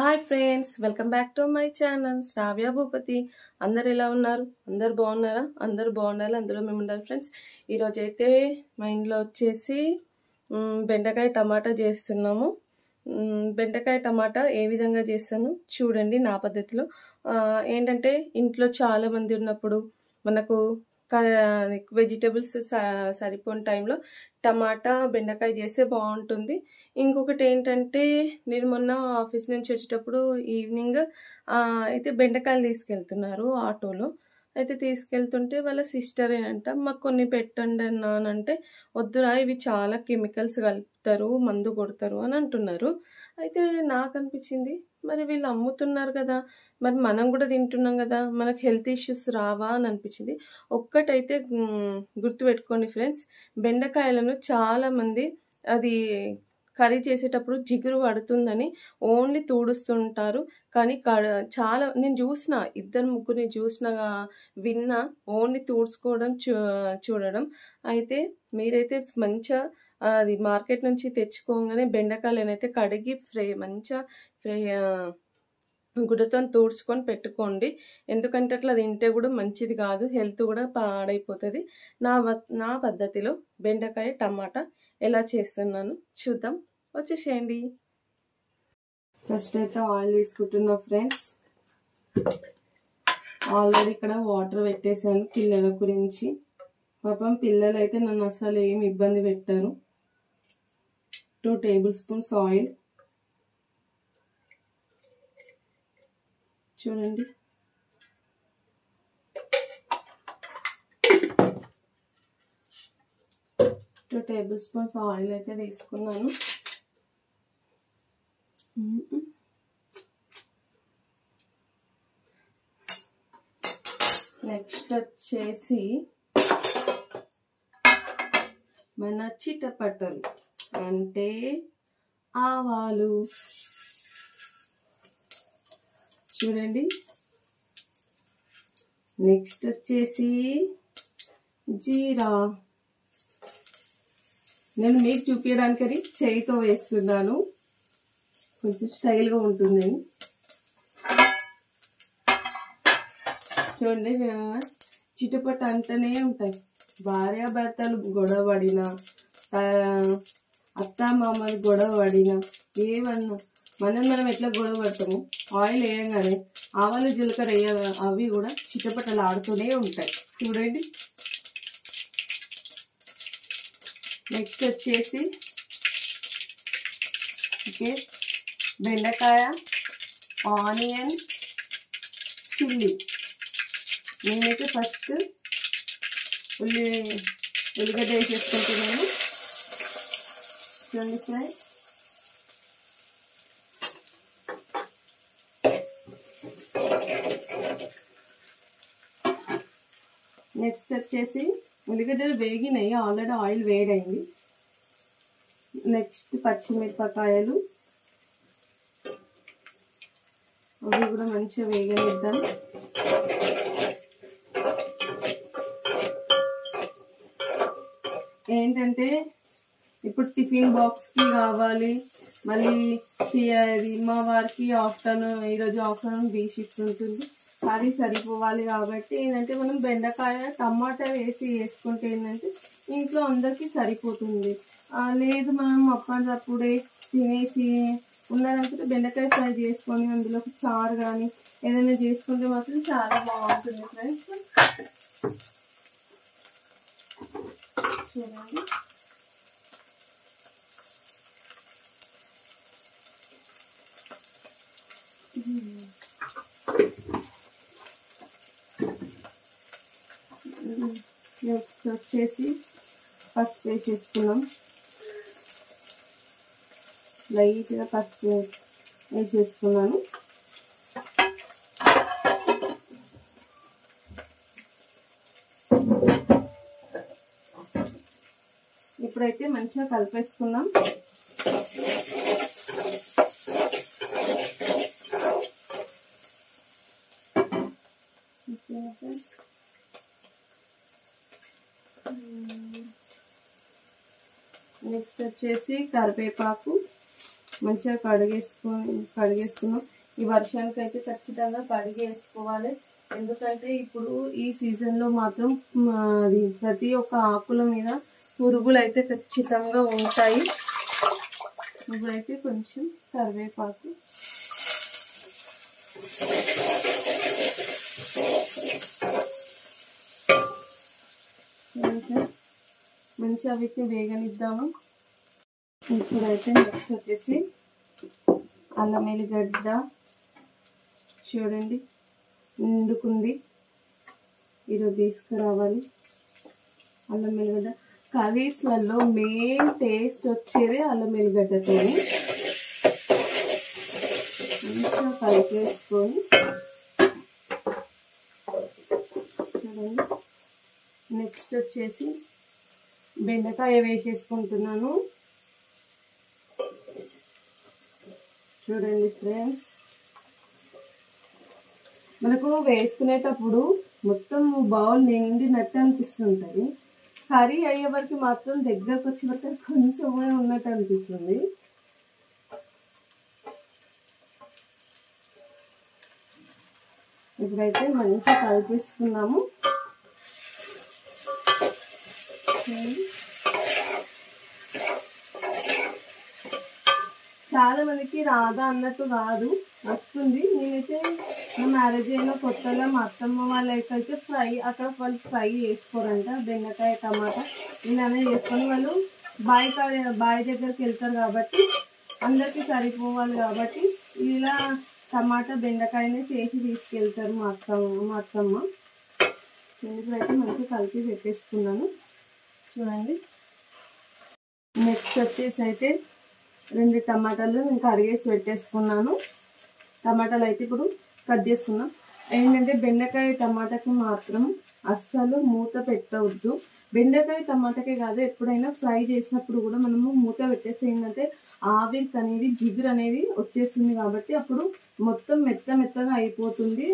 Hi friends, welcome back to my channel Shravya Bhupathi. అందరు ఎలా ఉన్నారు? అందరు బాగున్నారా? అందరు బాగుండాలి, అందులో మేము ఉండాలి ఫ్రెండ్స్. ఈరోజు అయితే మా ఇంట్లో వచ్చేసి బెండకాయ టమాటా చేస్తున్నాము. బెండకాయ టమాటా ఏ విధంగా చేస్తాను చూడండి నా పద్ధతిలో. ఏంటంటే ఇంట్లో చాలామంది ఉన్నప్పుడు మనకు వెజిటేబుల్స్ సరిపోని టైంలో టమాటా బెండకాయ చేస్తే బాగుంటుంది. ఇంకొకటి ఏంటంటే, నేను మొన్న ఆఫీస్ నుంచి వచ్చేటప్పుడు ఈవినింగ్ అయితే బెండకాయలు తీసుకెళ్తున్నారు ఆటోలో. అయితే తీసుకెళ్తుంటే వాళ్ళ సిస్టరేనంట, మాకు కొన్ని పెట్టండి అన్న అని అంటే, వద్దురా ఇవి చాలా కెమికల్స్ కలుపుతారు, మందు కొడతారు అని అంటున్నారు. అయితే నాకు అనిపించింది, మరి వీళ్ళు అమ్ముతున్నారు కదా, మరి మనం కూడా తింటున్నాం కదా, మనకు హెల్త్ ఇష్యూస్ రావా అని అనిపించింది. ఒక్కటైతే గుర్తుపెట్టుకోండి ఫ్రెండ్స్, బెండకాయలను చాలామంది అది కర్రీ చేసేటప్పుడు జిగురు పడుతుందని ఓన్లీ తుడుస్తుంటారు. కానీ చాలా నేను చూసిన, ఇద్దరు ముగ్గురిని చూసినగా విన్నా, ఓన్లీ తుడుచుకోవడం చూడడం. అయితే మీరైతే మంచిగా అది మార్కెట్ నుంచి తెచ్చుకోగానే బెండకాయలనైతే కడిగి మంచిగా ఫ్రై గుడ్డతో తుడుచుకొని పెట్టుకోండి. ఎందుకంటే అట్లా తింటే కూడా మంచిది కాదు, హెల్త్ కూడా పాడైపోతుంది. నా పద్ధతిలో బెండకాయ టమాటా ఎలా చేస్తున్నాను చూద్దాం, వచ్చేసేయండి. ఫస్ట్ అయితే ఆయిల్ తీసుకుంటున్నా ఫ్రెండ్స్. ఆల్రెడీ ఇక్కడ వాటర్ పెట్టేశాను పిల్లల గురించి. పాపం పిల్లలు అయితే నన్ను అసలు ఏం ఇబ్బంది పెట్టారు. 2 టేబుల్ స్పూన్స్ ఆయిల్ చూడండి. టూ టేబుల్ స్పూన్స్ ఆయిల్ అయితే తీసుకున్నాను. నెక్స్ట్ వచ్చేసి మన చిటపటలు అంటే ఆవాలు చూడండి. నెక్స్ట్ వచ్చేసి జీరా. నేను మీకు చూపించడానికి అది చేయితో వేస్తున్నాను, కొంచెం స్టైల్గా ఉంటుంది. చూడండి, చిటపట అంటూనే ఉంటాయి. భార్యాభర్తలు గొడవ పడినా, అత్త మామలు గొడవ పడినా, ఏమన్నా మనం ఎట్లా గొడవ పడతాము, ఆయిల్ వేయగానే ఆవాలు జీలకర్ర వేయగా అవి కూడా చిటపటలు ఆడుతూనే ఉంటాయి. చూడండి. నెక్స్ట్ వచ్చేసి బెండకాయ, ఆనియన్, చిల్లీ. నేనైతే ఫస్ట్ ఉల్లిగడ్డ వేసేసుకుంటున్నాను. చూడండి ఫ్రెండ్స్. నెక్స్ట్ వచ్చేసి ఉల్లిగడ్డలు వేగినాయి, ఆల్రెడీ ఆయిల్ వేడైంది. నెక్స్ట్ పచ్చిమిరపకాయలు, అవి కూడా మంచిగా వేగనిద్దాం. ఏంటంటే ఇప్పుడు టిఫిన్ బాక్స్కి కావాలి, మళ్ళీ మా వారికి ఈరోజు ఆఫ్టర్నూన్ బీ షిఫ్ట్ ఉంటుంది, కర్రీ సరిపోవాలి. కాబట్టి ఏంటంటే మనం బెండకాయ టమాటా వేసుకుంటే ఏంటంటే ఇంట్లో అందరికీ సరిపోతుంది. లేదు మనం అప్పటికప్పుడే తినేసి ఉన్నదనుకుంటే బెండకాయ ఫ్రై చేసుకొని అందులోకి చారు కానీ ఏదైనా చేసుకుంటే మాత్రం చాలా బాగుంటుంది ఫ్రెండ్స్. చూడండి. నెక్స్ట్ వచ్చేసి పసుపు వేసేసుకున్నాం. లైట్గా పసుపు వేసేసుకున్నాను. ఇప్పుడైతే మంచిగా కలిపేసుకున్నాం. నెక్స్ట్ వచ్చేసి కరివేపాకు, మంచిగా కడిగేసుకున్నాం. ఈ వర్షానికి అయితే ఖచ్చితంగా కడిగేసుకోవాలి. ఎందుకంటే ఇప్పుడు ఈ సీజన్లో మాత్రం అది ప్రతి ఒక్క ఆకుల మీద పురుగులు అయితే ఖచ్చితంగా ఉంటాయి. ఇప్పుడైతే కొంచెం కరివేపాకు, మంచిగా వీటిని వేగనిద్దాము. ఇప్పుడైతే నెక్స్ట్ వచ్చేసి అల్లం ఎల్లిగడ్డ చూడండి నిండుకుంది. ఈరోజు తీసుకురావాలి అల్లం ఎల్లిగడ్డ. కర్రీస్లలో మెయిన్ టేస్ట్ వచ్చేది అల్లం ఎల్లిగడ్డతో. మంచిగా కలిపేసుకొని చూడండి. నెక్స్ట్ వచ్చేసి బెండకాయ వేసేసుకుంటున్నాను. చూడండి ఫ్రెండ్స్, మనకు వేసుకునేటప్పుడు మొత్తం బౌల్ నిండినట్టు అనిపిస్తుంటుంది. కర్రీ అయ్యే వరకు మాత్రం దగ్గరకు వచ్చే వరకు కొంచెమే ఉన్నట్టు అనిపిస్తుంది. ఇప్పుడైతే మంచిగా కలిపేసుకున్నాము. చాలా మందికి రాదా అన్నట్టు కాదు, వస్తుంది. నేనైతే నా మ్యారేజ్ అయిన కొత్తలో మా అత్తమ్మ వాళ్ళకైతే ఫ్రై, అక్కడ వాళ్ళు ఫ్రై చేసుకోరంట బెండకాయ టమాటా. ఇలానే చేసుకొని వాళ్ళు బావి దగ్గరికి వెళ్తారు కాబట్టి అందరికీ సరిపోవాలి కాబట్టి ఇలా టమాటా బెండకాయనే చేసి తీసుకెళ్తారు మా అత్తమ్మ. ఇప్పుడైతే మంచిగా కలిపి పెట్టేసుకున్నాను. చూడండి. నెక్స్ట్ వచ్చేసి అయితే 2 టమాటాలు నేను కడిగేసి పెట్టేసుకున్నాను. టమాటాలు అయితే ఇప్పుడు కట్ చేసుకున్నాం. ఏంటంటే బెండకాయ టమాటాకి మాత్రం అస్సలు మూత పెట్టవద్దు. బెండకాయ టమాటాకే కాదు, ఎప్పుడైనా ఫ్రై చేసినప్పుడు కూడా మనము మూత పెట్టేస్తే ఏంటంటే ఆవిరికి అనేది జిగురు అనేది వచ్చేస్తుంది కాబట్టి అప్పుడు మొత్తం మెత్తగా అయిపోతుంది.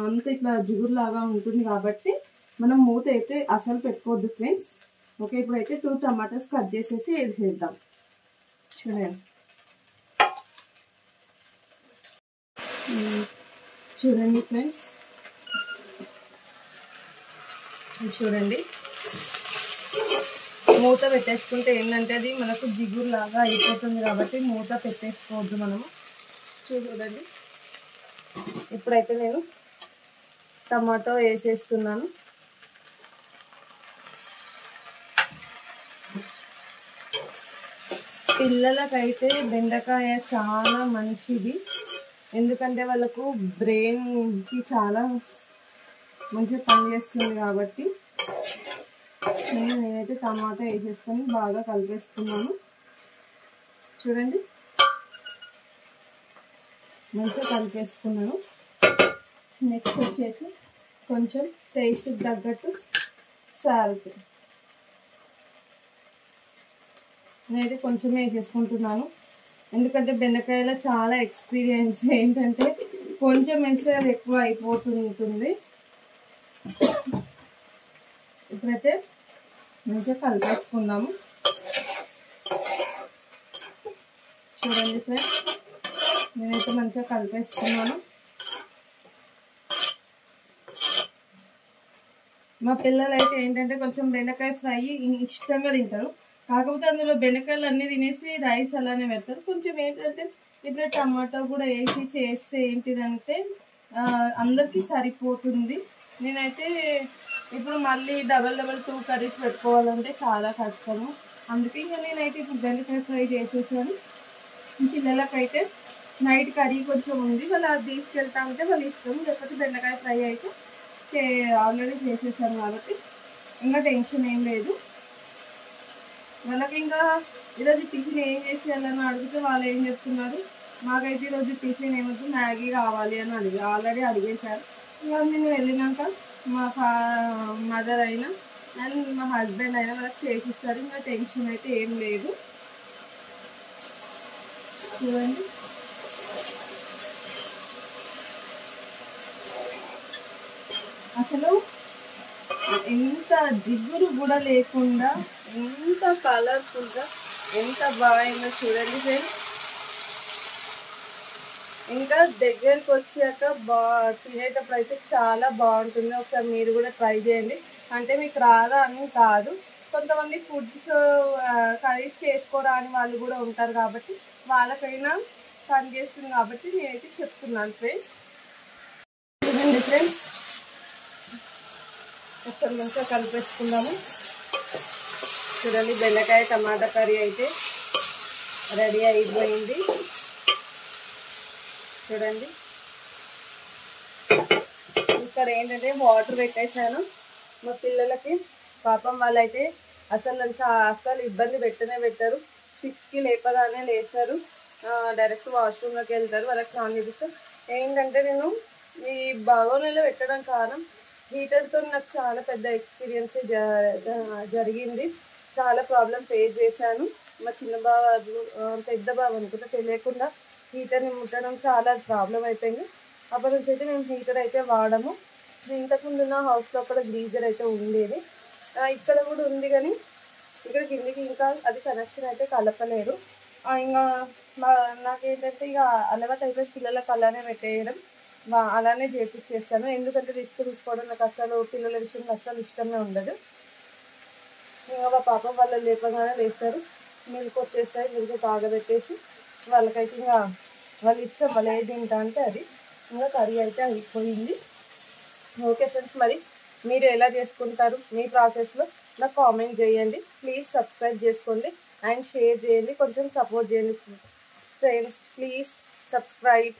అంత ఇట్లా జిగురు లాగా ఉంటుంది కాబట్టి మనం మూత అయితే అసలు పెట్టుకోవద్దు ఫ్రెండ్స్. ఓకే, ఇప్పుడైతే 2 టమాటాస్ కట్ చేసేసి వేసేద్దాం. చూడండి ఫ్రెండ్స్, చూడండి మూత పెట్టేసుకుంటే ఏంటంటే అది మనకు జిగురు లాగా అయిపోతుంది కాబట్టి మూత పెట్టేసుకోవద్దు మనము. చూడండి, ఇప్పుడైతే నేను టమాటో వేసేస్తున్నాను. పిల్లలకైతే బెండకాయ చాలా మంచిది. ఎందుకంటే వాళ్ళకు బ్రెయిన్కి చాలా మంచిగా పనిచేస్తుంది కాబట్టి నేనైతే టమాటా వేసేసుకొని బాగా కలిపేసుకున్నాను. చూడండి, మంచిగా కలిపేసుకున్నాను. నెక్స్ట్ వచ్చేసి కొంచెం టేస్ట్కి తగ్గట్టు సాల్ట్ నేనైతే కొంచెం వేసేసుకుంటున్నాను. ఎందుకంటే బెండకాయలో చాలా ఎక్స్పీరియన్స్ ఏంటంటే కొంచెం వేస్తే అది ఎక్కువ అయిపోతుంటుంది. ఇప్పుడైతే మంచిగా కలిపేసుకుందాము. చూడండి ఫ్రెండ్స్, నేనైతే మంచిగా కలిపేసుకున్నాను. మా పిల్లలు అయితే ఏంటంటే కొంచెం బెండకాయ ఫ్రై ఇష్టంగా తింటారు. కాకపోతే అందులో బెండకాయలు అన్నీ తినేసి రైస్ అలానే పెడతారు. కొంచెం ఏంటంటే ఇట్లా టమాటో కూడా వేసి చేస్తే ఏంటిదంటే అందరికీ సరిపోతుంది. నేనైతే ఇప్పుడు మళ్ళీ డబల్ 2 కర్రీస్ పెట్టుకోవాలంటే చాలా కష్టము. అందుకే ఇంకా నేనైతే ఇప్పుడు బెండకాయ ఫ్రై చేసేసాను. పిల్లలకైతే నైట్ కర్రీ కొంచెం ఉంది, వాళ్ళు అది తీసుకెళ్తా ఉంటే వాళ్ళు ఇష్టం. లేకపోతే బెండకాయ ఫ్రై అయితే ఆల్రెడీ చేసేసాను కాబట్టి ఇంకా టెన్షన్ ఏం లేదు. వాళ్ళకి ఇంకా ఈరోజు టిఫిన్ ఏం చేసేయాలని అడిగితే వాళ్ళు ఏం చెప్తున్నారు, మాకైతే ఈరోజు టిఫిన్ ఏమొద్దు మ్యాగీ కావాలి అని ఆల్రెడీ అడిగేశారు. ఇంకా నేను వెళ్ళినాక మా మదర్ అయినా అండ్ మా హస్బెండ్ అయినా వాళ్ళకి చేసిస్తారు. ఇంకా టెన్షన్ అయితే ఏం లేదు. చూడండి, అసలు ఎంత జిగురు కూడా లేకుండా ఎంత కలర్ఫుల్గా ఎంత బాగా చూడండి ఫ్రెండ్స్. ఇంకా దగ్గరికి వచ్చాక తినేటప్పుడు అయితే చాలా బాగుంటుంది. ఒకసారి మీరు కూడా ట్రై చేయండి. అంటే మీకు రాదా అని కాదు, కొంతమంది ఫుడ్స్ కర్రీస్ చేసుకోరాని వాళ్ళు కూడా ఉంటారు కాబట్టి వాళ్ళకైనా పనిచేస్తుంది కాబట్టి నేనైతే చెప్తున్నాను ఫ్రెండ్స్. చూడండి ఫ్రెండ్స్, ఒకసారి మంచిగా కలిపేసుకుందాము. చూడండి, బెండకాయ టమాటా కర్రీ అయితే రెడీ అయిపోయింది. చూడండి, ఇక్కడ ఏంటంటే వాటర్ పెట్టేశాను మా పిల్లలకి. పాపం వాళ్ళైతే అసలు ఇబ్బంది పెట్టరు. 6కి లేపగానే లేస్తారు, డైరెక్ట్ వాష్రూమ్లోకి వెళ్తారు. వాళ్ళకి స్నానం చేపిస్తారు. ఏంటంటే నేను ఈ బాగోనీలో పెట్టడం కారణం హీటర్తో నాకు చాలా పెద్ద ఎక్స్పీరియన్స్ జరిగింది. చాలా ప్రాబ్లం ఫేస్ చేశాను. మా చిన్న బాబు పెద్ద బాబు అనుకుంటే తెలియకుండా హీటర్ని ముట్టడం చాలా ప్రాబ్లం అయిపోయింది. అప్పటి నుంచి అయితే మేము హీటర్ అయితే వాడము. ఇంతకుముందు ఉన్న హౌస్లో కూడా గ్రీజర్ అయితే ఉండేది, ఇక్కడ కూడా ఉంది, కానీ ఇక్కడ కిందికి ఇంకా అది కనెక్షన్ అయితే కలపలేదు. ఇంకా నాకేంటంటే ఇక అలవాటు అయిపోయి పిల్లలకు అలానే పెట్టేయడం, అలానే చేపించేస్తాను. ఎందుకంటే రిస్క్ తీసుకోవడం నాకు అసలు పిల్లల విషయంలో అస్సలు ఇష్టమే ఉండదు. ఇంకా మా పాపం వాళ్ళు లేపగానే లేస్తారు, మిల్క్ వచ్చేస్తాయి, మిల్క్ తాగబెట్టేసి వాళ్ళకైతే ఇంకా వాళ్ళ ఇష్టం, వాళ్ళు ఏది తింటా అంటే అది. ఇంకా కర్రీ అయితే అయిపోయింది. ఓకే ఫ్రెండ్స్, మరి మీరు ఎలా చేసుకుంటారు మీ ప్రాసెస్లో నాకు కామెంట్ చేయండి. ప్లీజ్ సబ్స్క్రైబ్ చేసుకోండి అండ్ షేర్ చేయండి, కొంచెం సపోర్ట్ చేయండి ఫ్రెండ్స్. Please subscribe.